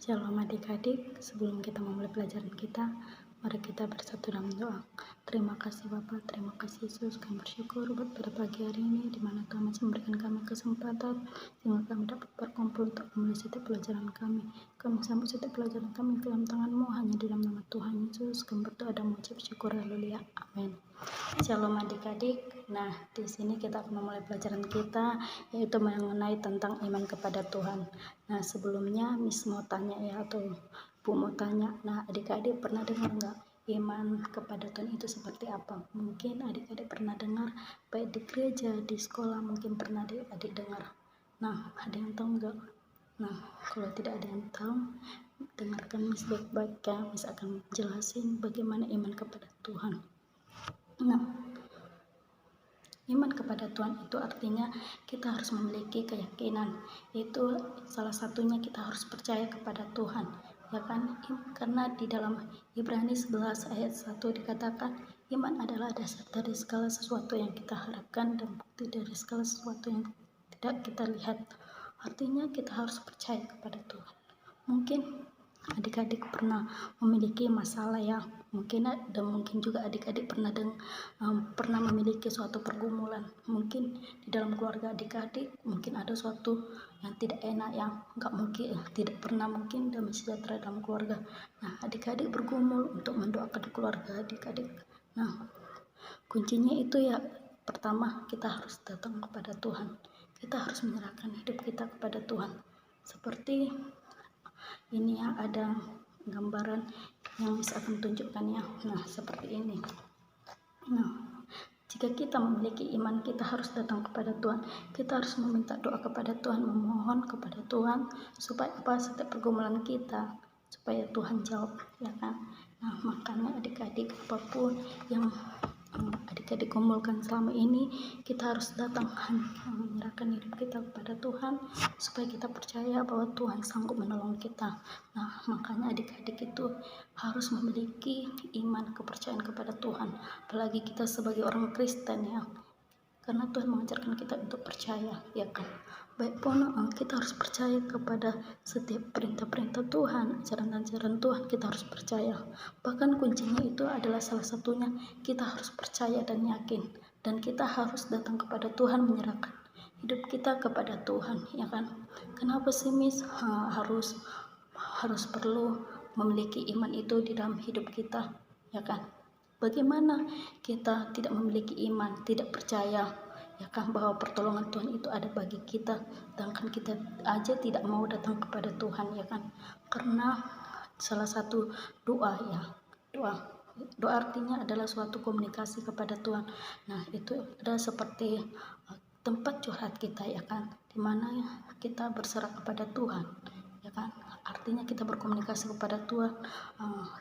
Shalom adik-adik, sebelum kita memulai pelajaran kita, mari kita bersatu dalam doa. Terima kasih Bapa, terima kasih Yesus, kami bersyukur buat pada pagi hari ini, di mana Tuhan masih memberikan kami kesempatan, sehingga kami dapat berkumpul untuk memulai setiap pelajaran kami. Kami sambut setiap pelajaran kami ke dalam tangan-Mu, hanya di dalam nama Tuhan Yesus, kami berdoa dan mengucap syukur, haleluya, amin. Shalom adik-adik. Nah, di sini kita akan memulai pelajaran kita, yaitu mengenai tentang iman kepada Tuhan. Nah, sebelumnya Miss mau tanya ya, atau Bu mau tanya. Nah, adik-adik pernah dengar nggak iman kepada Tuhan itu seperti apa? Mungkin adik-adik pernah dengar, baik di gereja, di sekolah, mungkin pernah adik-adik dengar. Nah, ada yang tahu nggak? Nah, kalau tidak ada yang tahu, dengarkan Miss baik-baik ya. Miss akan jelasin bagaimana iman kepada Tuhan. Nah, iman kepada Tuhan itu artinya kita harus memiliki keyakinan. Itu salah satunya kita harus percaya kepada Tuhan, ya kan? Karena di dalam Ibrani 11 ayat 1 dikatakan, iman adalah dasar dari segala sesuatu yang kita harapkan dan bukti dari segala sesuatu yang tidak kita lihat. Artinya kita harus percaya kepada Tuhan. Mungkin adik-adik pernah memiliki masalah ya, mungkin juga adik-adik pernah memiliki suatu pergumulan. Mungkin di dalam keluarga adik-adik mungkin ada suatu yang tidak enak, yang nggak mungkin, tidak pernah mungkin damai sejahtera dalam keluarga. Nah, adik-adik bergumul untuk mendoakan keluarga adik-adik. Nah, kuncinya itu ya, pertama kita harus datang kepada Tuhan. Kita harus menyerahkan hidup kita kepada Tuhan. Seperti ini ya, ada gambaran yang bisa akan tunjukkan ya. Nah, seperti ini. Nah, jika kita memiliki iman, kita harus datang kepada Tuhan. Kita harus meminta doa kepada Tuhan, memohon kepada Tuhan supaya setiap pergumulan kita, supaya Tuhan jawab, ya kan? Nah, makanya adik-adik, apapun yang adik-adik kumpulkan selama ini, kita harus datang menyerahkan hidup kita kepada Tuhan supaya kita percaya bahwa Tuhan sanggup menolong kita. Nah, makanya adik-adik itu harus memiliki iman, kepercayaan kepada Tuhan, apalagi kita sebagai orang Kristen ya, karena Tuhan mengajarkan kita untuk percaya, ya kan? Baik pun kita harus percaya kepada setiap perintah-perintah Tuhan, ajaran-ajaran Tuhan, kita harus percaya. Bahkan kuncinya itu adalah salah satunya kita harus percaya dan yakin, dan kita harus datang kepada Tuhan, menyerahkan hidup kita kepada Tuhan, ya kan? Kenapa sih Miss harus perlu memiliki iman itu di dalam hidup kita, ya kan? Bagaimana kita tidak memiliki iman, tidak percaya, ya kan, bahwa pertolongan Tuhan itu ada bagi kita, sedangkan kita aja tidak mau datang kepada Tuhan, ya kan? Karena salah satu doa artinya adalah suatu komunikasi kepada Tuhan. Nah, itu adalah seperti tempat curhat kita, ya kan, dimana kita berserah kepada Tuhan, ya kan? Artinya kita berkomunikasi kepada Tuhan,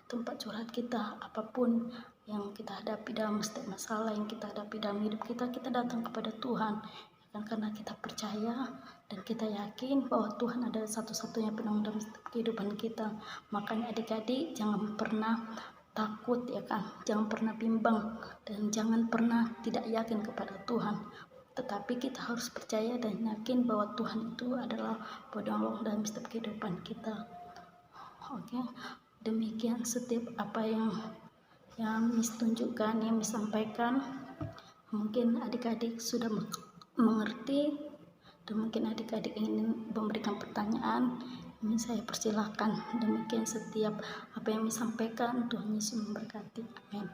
tempat curhat kita, apapun yang kita hadapi dalam setiap masalah yang kita hadapi dalam hidup kita, kita datang kepada Tuhan, dan karena kita percaya dan kita yakin bahwa Tuhan adalah satu-satunya penanggung dalam setiap kehidupan kita. Makanya adik-adik jangan pernah takut, ya kan, jangan pernah bimbang, dan jangan pernah tidak yakin kepada Tuhan, tetapi kita harus percaya dan yakin bahwa Tuhan itu adalah penolong dalam setiap kehidupan kita. Oke, demikian setiap apa yang Miss tunjukkan, yang Miss sampaikan. Mungkin adik-adik sudah mengerti, dan mungkin adik-adik ingin memberikan pertanyaan, ini saya persilahkan. Demikian setiap apa yang Miss sampaikan. Tuhan Yesus memberkati, amin.